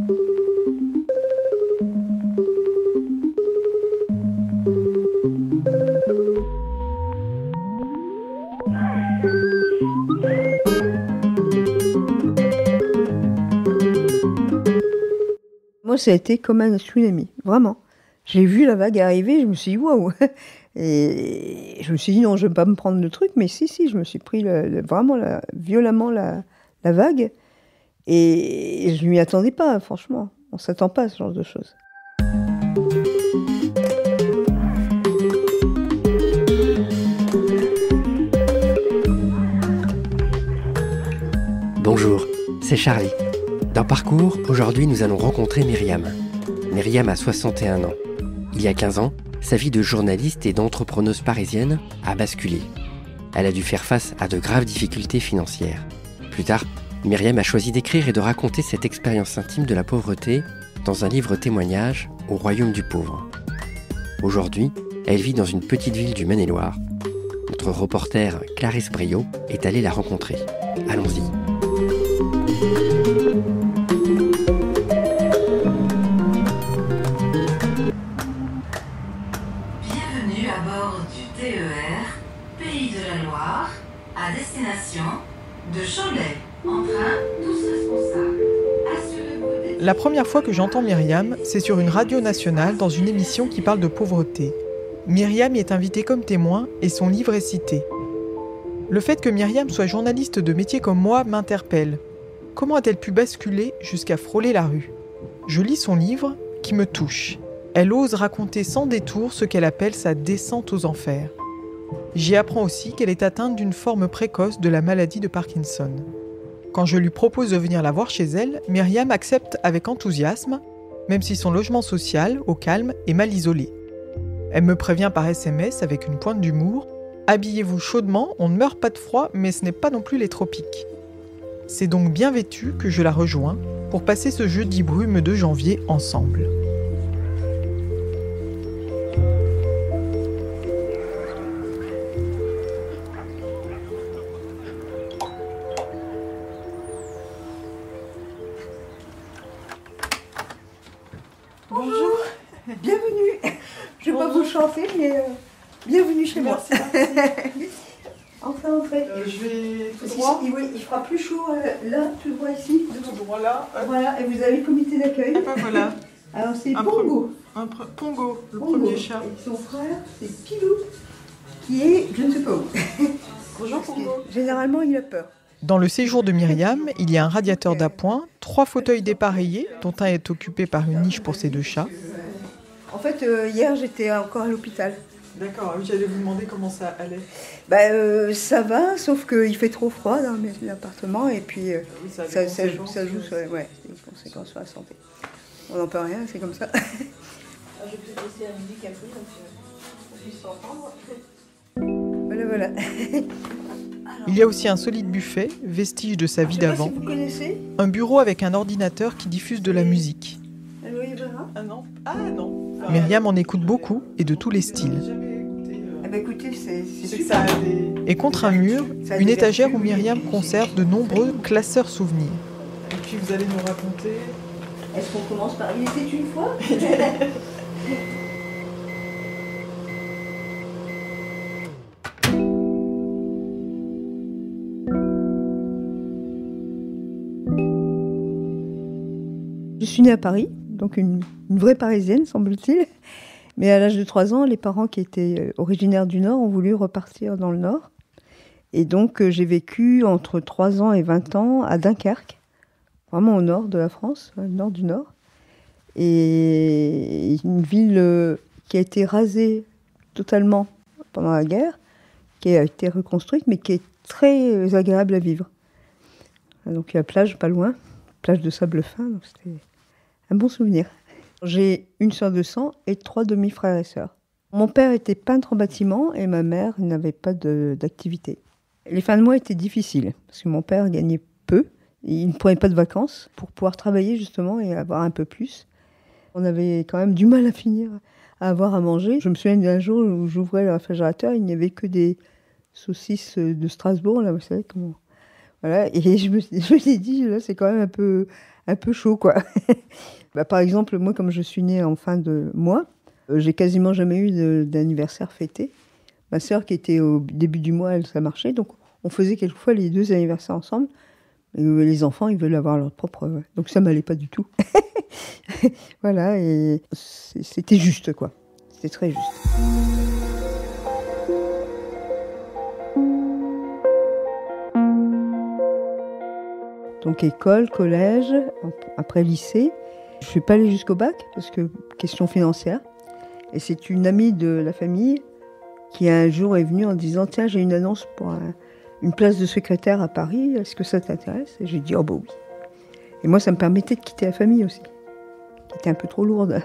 Moi, ça a été comme un tsunami, vraiment. J'ai vu la vague arriver, je me suis dit waouh. Et je me suis dit non, je ne vais pas me prendre le truc, mais si, je me suis pris vraiment violemment la vague. Et je ne m'y attendais pas, franchement. On ne s'attend pas à ce genre de choses. Bonjour, c'est Charlie. Dans Parcours, aujourd'hui nous allons rencontrer Myriam. Myriam a 61 ans. Il y a 15 ans, sa vie de journaliste et d'entrepreneuse parisienne a basculé. Elle a dû faire face à de graves difficultés financières. Plus tard, Myriam a choisi d'écrire et de raconter cette expérience intime de la pauvreté dans un livre témoignage au royaume du pauvre. Aujourd'hui, elle vit dans une petite ville du Maine-et-Loire. Notre reporter Clarisse Briot est allée la rencontrer. Allons-y. Bienvenue à bord du TER, Pays de la Loire, à destination de Cholet. En train, tous responsables. Assurez-vous La première fois que j'entends Myriam, c'est sur une radio nationale dans une émission qui parle de pauvreté. Myriam y est invitée comme témoin et son livre est cité. Le fait que Myriam soit journaliste de métier comme moi m'interpelle. Comment a-t-elle pu basculer jusqu'à frôler la rue ? Je lis son livre qui me touche. Elle ose raconter sans détour ce qu'elle appelle sa descente aux enfers. J'y apprends aussi qu'elle est atteinte d'une forme précoce de la maladie de Parkinson. Quand je lui propose de venir la voir chez elle, Myriam accepte avec enthousiasme, même si son logement social, au calme, est mal isolé. Elle me prévient par SMS avec une pointe d'humour « Habillez-vous chaudement, on ne meurt pas de froid, mais ce n'est pas non plus les tropiques ». C'est donc bien vêtue que je la rejoins pour passer ce jeudi brumeux de janvier ensemble. Bonjour, bienvenue. Je ne vais pas vous chanter, mais bienvenue chez moi. Enfin, entrez. Je vais tout Parce droit. il fera plus chaud là, tout droit ici. Tout droit là. Voilà, et vous avez le comité d'accueil. Ah ben voilà, Alors c'est Un Pongo. Pongo, le Pongo. premier chat. Et son frère, c'est Pilou, qui est, je ne sais pas où. Bonjour Pongo. Généralement, il a peur. Dans le séjour de Myriam, il y a un radiateur d'appoint, 3 fauteuils dépareillés, dont un est occupé par une niche pour ses 2 chats. En fait, hier, j'étais encore à l'hôpital. D'accord, j'allais vous demander comment ça allait. Ça va, sauf qu'il fait trop froid dans l'appartement et puis ça joue sur, ouais, c'est une conséquence sur la santé. On n'en peut rien, c'est comme ça. Je vais peut-être laisser la musique un peu, donc on puisse s'entendre. Voilà. Il y a aussi un solide buffet, vestige de sa vie d'avant. Si vous connaissez Un bureau avec un ordinateur qui diffuse de la musique. Ah non. Myriam en écoute beaucoup et de tous les styles. Écoutez, c'est super. Et contre un mur, une étagère où Myriam conserve de nombreux classeurs souvenirs. Et puis vous allez nous raconter... Est-ce qu'on commence par « Il était une fois » Je suis née à Paris, donc une vraie Parisienne, semble-t-il. Mais à l'âge de 3 ans, les parents qui étaient originaires du Nord ont voulu repartir dans le Nord. Et donc, j'ai vécu entre 3 ans et 20 ans à Dunkerque, vraiment au nord de la France, au nord du Nord. Et une ville qui a été rasée totalement pendant la guerre, qui a été reconstruite, mais qui est très agréable à vivre. Donc, il y a la plage pas loin, plage de sable fin, donc c'était un bon souvenir. J'ai une sœur de sang et 3 demi-frères et sœurs. Mon père était peintre en bâtiment et ma mère n'avait pas d'activité. Les fins de mois étaient difficiles parce que mon père gagnait peu. Il ne prenait pas de vacances pour pouvoir travailler justement et avoir un peu plus. On avait quand même du mal à finir, à avoir à manger. Je me souviens d'un jour où j'ouvrais le réfrigérateur, il n'y avait que des saucisses de Strasbourg, là, vous savez comment... Voilà, et je me suis dit, là, c'est quand même un peu chaud, quoi. Par exemple, moi, comme je suis née en fin de mois, j'ai quasiment jamais eu d'anniversaire fêté. Ma sœur, qui était au début du mois, ça marchait, donc on faisait quelquefois les 2 anniversaires ensemble. Et les enfants, ils veulent avoir leur propre... Donc ça m'allait pas du tout. Voilà, et c'était juste, quoi. C'était très juste. Donc école, collège, après lycée. Je ne suis pas allée jusqu'au bac, parce que question financière. Et c'est une amie de la famille qui un jour est venue en disant « Tiens, j'ai une annonce pour une place de secrétaire à Paris, est-ce que ça t'intéresse ?» Et j'ai dit « Oh bah oui ». Et moi, ça me permettait de quitter la famille aussi, qui était un peu trop lourde.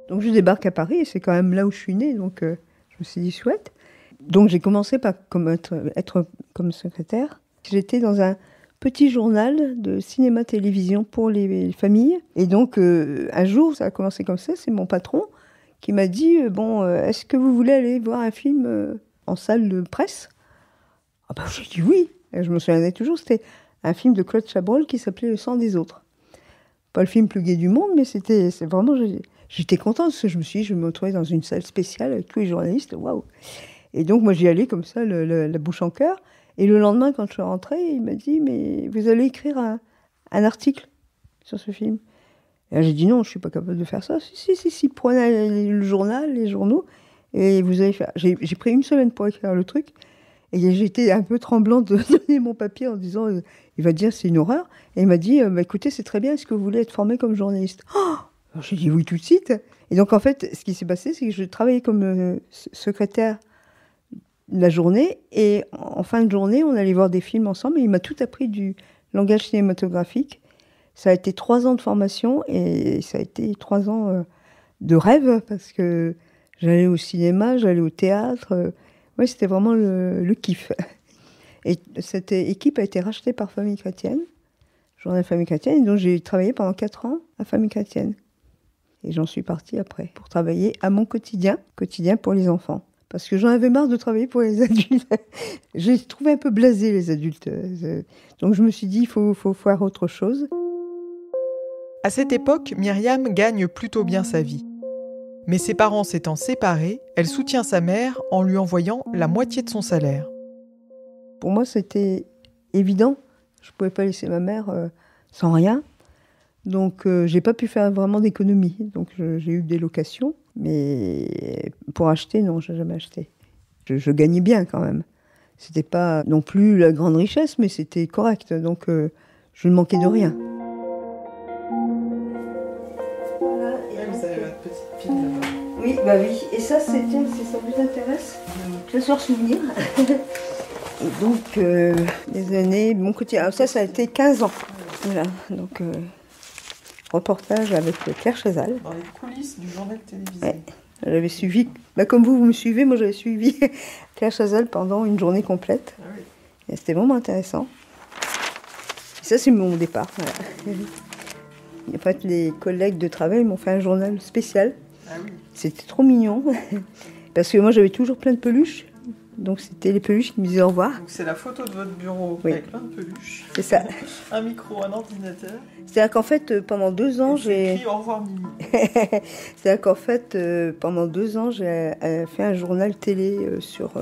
Donc je débarque à Paris, et c'est quand même là où je suis née, donc je me suis dit chouette. Donc j'ai commencé par être comme secrétaire. J'étais dans un petit journal de cinéma-télévision pour les familles. Et donc un jour, ça a commencé comme ça, c'est mon patron qui m'a dit « Bon, est-ce que vous voulez aller voir un film en salle de presse ?» Ah ben j'ai dit oui. Et je me souviendrai toujours, c'était un film de Claude Chabrol qui s'appelait « Le sang des autres ». Pas le film plus gai du monde, mais c'est vraiment... J'étais contente parce que je me suis dit, je vais me retrouver dans une salle spéciale avec tous les journalistes, waouh. Et donc moi j'y allais comme ça, la bouche en cœur. Et le lendemain, quand je suis rentrée, il m'a dit, mais vous allez écrire un article sur ce film. Et j'ai dit non, je suis pas capable de faire ça. Si, prenez le journal, les journaux, et vous allez faire. J'ai pris 1 semaine pour écrire le truc. Et j'étais un peu tremblante de donner mon papier en disant, il va dire c'est une horreur. Et il m'a dit, écoutez, c'est très bien, est-ce que vous voulez être formé comme journaliste ? Alors j'ai dit oui tout de suite. Et donc en fait, ce qui s'est passé, c'est que je travaillais comme secrétaire la journée, et en fin de journée, on allait voir des films ensemble, et il m'a tout appris du langage cinématographique. Ça a été 3 ans de formation, et ça a été 3 ans de rêve, parce que j'allais au cinéma, j'allais au théâtre. Oui, c'était vraiment le kiff. Et cette équipe a été rachetée par Famille Chrétienne, Journal Famille Chrétienne, et donc j'ai travaillé pendant 4 ans à Famille Chrétienne. Et j'en suis partie après, pour travailler à mon quotidien pour les enfants. Parce que j'en avais marre de travailler pour les adultes. J'ai trouvé un peu blasé les adultes. Donc je me suis dit, il faut faire autre chose. À cette époque, Myriam gagne plutôt bien sa vie. Mais ses parents s'étant séparés, elle soutient sa mère en lui envoyant la moitié de son salaire. Pour moi, c'était évident. Je ne pouvais pas laisser ma mère sans rien. Donc, j'ai pas pu faire vraiment d'économie. Donc, j'ai eu des locations. Mais pour acheter, non, je n'ai jamais acheté. Je gagnais bien quand même. C'était pas non plus la grande richesse, mais c'était correct. Donc, je ne manquais de rien. Voilà, vous avez votre petite pile là-bas. Oui, bah oui. Et ça, si ça vous intéresse, classeur souvenir. Et donc, les années, mon quotidien. Ça a été 15 ans. Voilà, donc... reportage avec Claire Chazal. Dans les coulisses du journal télévisé. Ouais. J'avais suivi, comme vous me suivez, moi j'avais suivi Claire Chazal pendant une journée complète. Ah oui. Et c'était vraiment intéressant. Et ça, c'est mon départ. Voilà. En fait, les collègues de travail m'ont fait un journal spécial. Ah oui. C'était trop mignon. Parce que moi, j'avais toujours plein de peluches. Donc, c'était les peluches qui me disaient au revoir. Donc, c'est la photo de votre bureau Oui. avec plein de peluches. C'est ça. Un micro, un ordinateur. C'est-à-dire qu'en fait, pendant 2 ans, j'ai écrit au revoir Mimi. C'est-à-dire qu'en fait, pendant 2 ans, j'ai fait un journal télé sur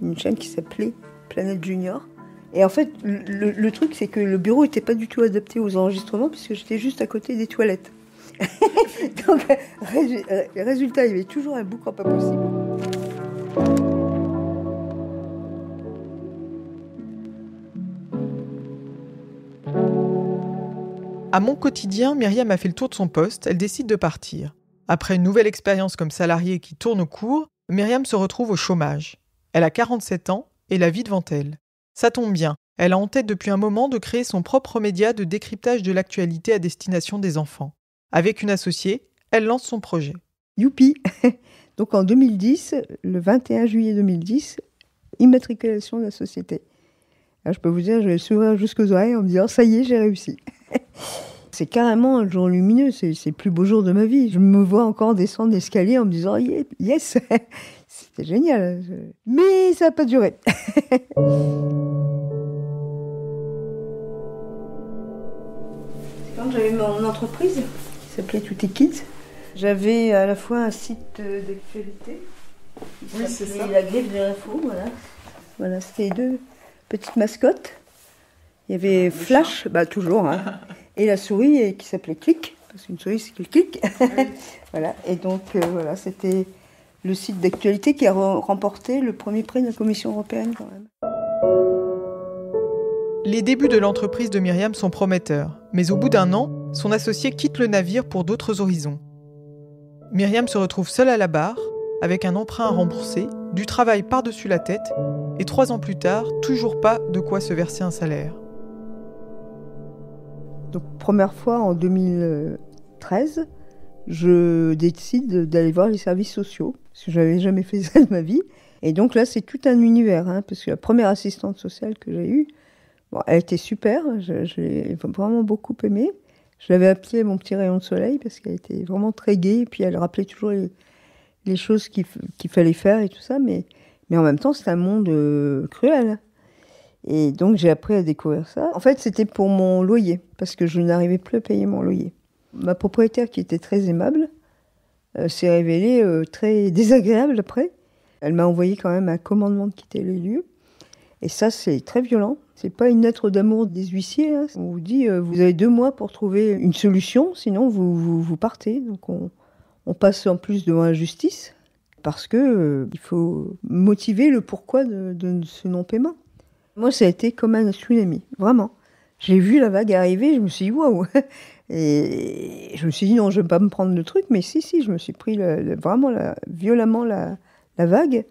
une chaîne qui s'appelait Planète Junior. Et en fait, le truc, c'est que le bureau n'était pas du tout adapté aux enregistrements, puisque j'étais juste à côté des toilettes. Donc, résultat, il y avait toujours un boucan pas possible. À Mon Quotidien, Myriam a fait le tour de son poste, elle décide de partir. Après une nouvelle expérience comme salariée qui tourne court, Myriam se retrouve au chômage. Elle a 47 ans et la vie devant elle. Ça tombe bien, elle a en tête depuis un moment de créer son propre média de décryptage de l'actualité à destination des enfants. Avec une associée, elle lance son projet. Youpi. Donc en 2010, le 21 juillet 2010, immatriculation de la société. Alors, je peux vous dire, je vais le sourire jusqu'aux oreilles en me disant « ça y est, j'ai réussi ». C'est carrément un jour lumineux, c'est le plus beau jour de ma vie. Je me vois encore descendre l'escalier en me disant « Yes !» C'était génial. Mais ça n'a pas duré. Quand j'avais mon entreprise, qui s'appelait Tout est Kids, j'avais à la fois un site d'actualité, Oui, c'est ça. La Griffe de l'info, voilà. Voilà, c'était 2 petites mascottes. Il y avait Flash, toujours, hein, et la souris qui s'appelait Click, parce qu'une souris c'est Click. Voilà, et donc voilà, c'était le site d'actualité qui a remporté le premier prix de la Commission européenne quand même. Les débuts de l'entreprise de Myriam sont prometteurs, mais au bout d'1 an, son associé quitte le navire pour d'autres horizons. Myriam se retrouve seule à la barre, avec un emprunt à rembourser, du travail par-dessus la tête, et 3 ans plus tard, toujours pas de quoi se verser un salaire. Donc première fois en 2013, je décide d'aller voir les services sociaux, parce que je n'avais jamais fait ça de ma vie. Et donc là, c'est tout un univers, hein, parce que la première assistante sociale que j'ai eue, elle était super, je l'ai vraiment beaucoup aimée. Je l'avais appelée mon petit rayon de soleil, parce qu'elle était vraiment très gaie, et puis elle rappelait toujours les choses qu'il fallait faire et tout ça, mais en même temps, c'était un monde cruel. Et donc, j'ai appris à découvrir ça. En fait, c'était pour mon loyer, parce que je n'arrivais plus à payer mon loyer. Ma propriétaire, qui était très aimable, s'est révélée très désagréable après. Elle m'a envoyé quand même un commandement de quitter les lieux. Et ça, c'est très violent. C'est pas une lettre d'amour des huissiers. Hein. On vous dit, vous avez 2 mois pour trouver une solution, sinon vous partez. Donc, on passe en plus devant la justice, parce que il faut motiver le pourquoi de ce non-paiement. Moi, ça a été comme un tsunami, vraiment. J'ai vu la vague arriver, je me suis dit, waouh! Et je me suis dit, non, je ne vais pas me prendre le truc, mais si, je me suis pris violemment la vague.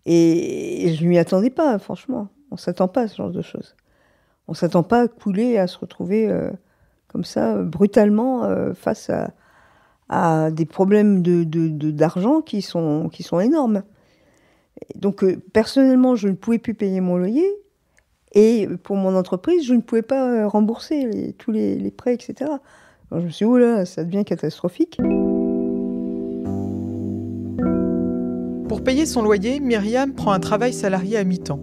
Et je ne m'y attendais pas, franchement. On ne s'attend pas à ce genre de choses. On ne s'attend pas à couler, à se retrouver comme ça, brutalement, face à des problèmes d'argent qui sont énormes. Et donc, personnellement, je ne pouvais plus payer mon loyer. Et pour mon entreprise, je ne pouvais pas rembourser tous les prêts, etc. Alors je me suis dit, oh là, ça devient catastrophique. Pour payer son loyer, Myriam prend un travail salarié à mi-temps.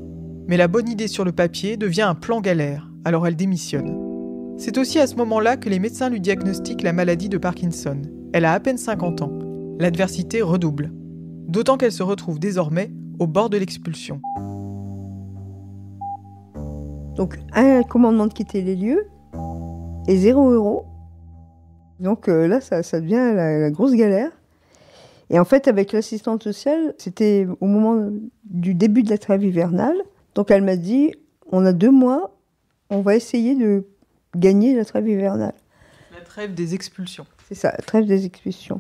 Mais la bonne idée sur le papier devient un plan galère, alors elle démissionne. C'est aussi à ce moment-là que les médecins lui diagnostiquent la maladie de Parkinson. Elle a à peine 50 ans. L'adversité redouble. D'autant qu'elle se retrouve désormais au bord de l'expulsion. Donc, un commandement de quitter les lieux et 0 €. Donc là, ça devient la grosse galère. Et en fait, avec l'assistante sociale, c'était au moment du début de la trêve hivernale. Donc elle m'a dit, on a 2 mois, on va essayer de gagner la trêve hivernale. La trêve des expulsions. C'est ça, la trêve des expulsions.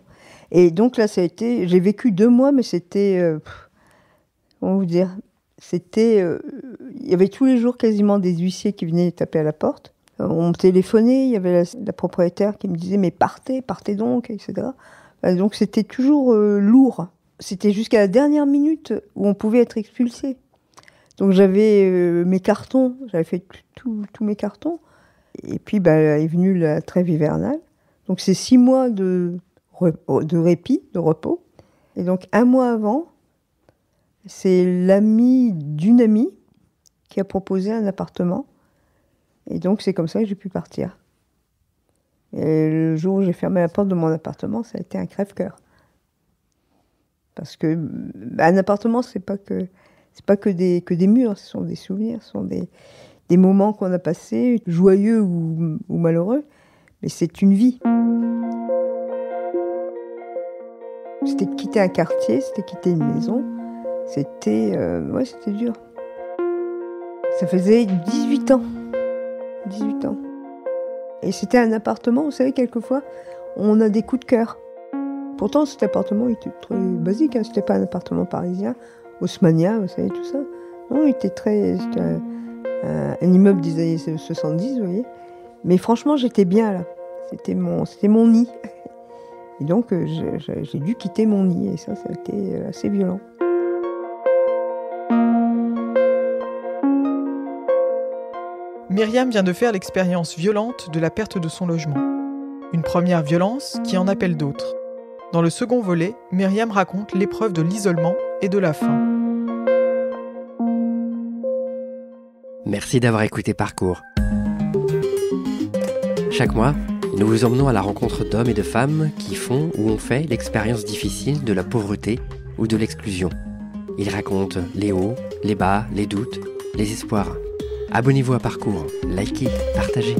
Et donc là, j'ai vécu 2 mois, mais c'était, comment vous dire, il y avait tous les jours quasiment des huissiers qui venaient taper à la porte. On me téléphonait, il y avait la propriétaire qui me disait, mais partez donc, etc. Donc c'était toujours lourd. C'était jusqu'à la dernière minute où on pouvait être expulsé. Donc j'avais mes cartons, j'avais fait tous mes cartons. Et puis est venue la trêve hivernale. Donc c'est 6 mois de répit, de repos. Et donc 1 mois avant, c'est l'ami d'une amie qui a proposé un appartement. Et donc c'est comme ça que j'ai pu partir. Et le jour où j'ai fermé la porte de mon appartement, ça a été un crève-cœur. Parce que un appartement, c'est pas que des murs, ce sont des souvenirs, ce sont des moments qu'on a passés, joyeux ou malheureux, mais c'est une vie. C'était quitter un quartier, c'était quitter une maison, c'était dur. Ça faisait 18 ans. 18 ans. Et c'était un appartement, vous savez, quelquefois, on a des coups de cœur. Pourtant, cet appartement était très basique, hein. C'était pas un appartement parisien, haussmannien, vous savez, tout ça. Non, c'était un immeuble des années 70, vous voyez. Mais franchement, j'étais bien là. C'était mon nid. Et donc, j'ai dû quitter mon nid, et ça a été assez violent. Myriam vient de faire l'expérience violente de la perte de son logement. Une première violence qui en appelle d'autres. Dans le second volet, Myriam raconte l'épreuve de l'isolement et de la faim. Merci d'avoir écouté Parcours. Chaque mois, nous vous emmenons à la rencontre d'hommes et de femmes qui font ou ont fait l'expérience difficile de la pauvreté ou de l'exclusion. Ils racontent les hauts, les bas, les doutes, les espoirs. Abonnez-vous à Parcours, likez, partagez.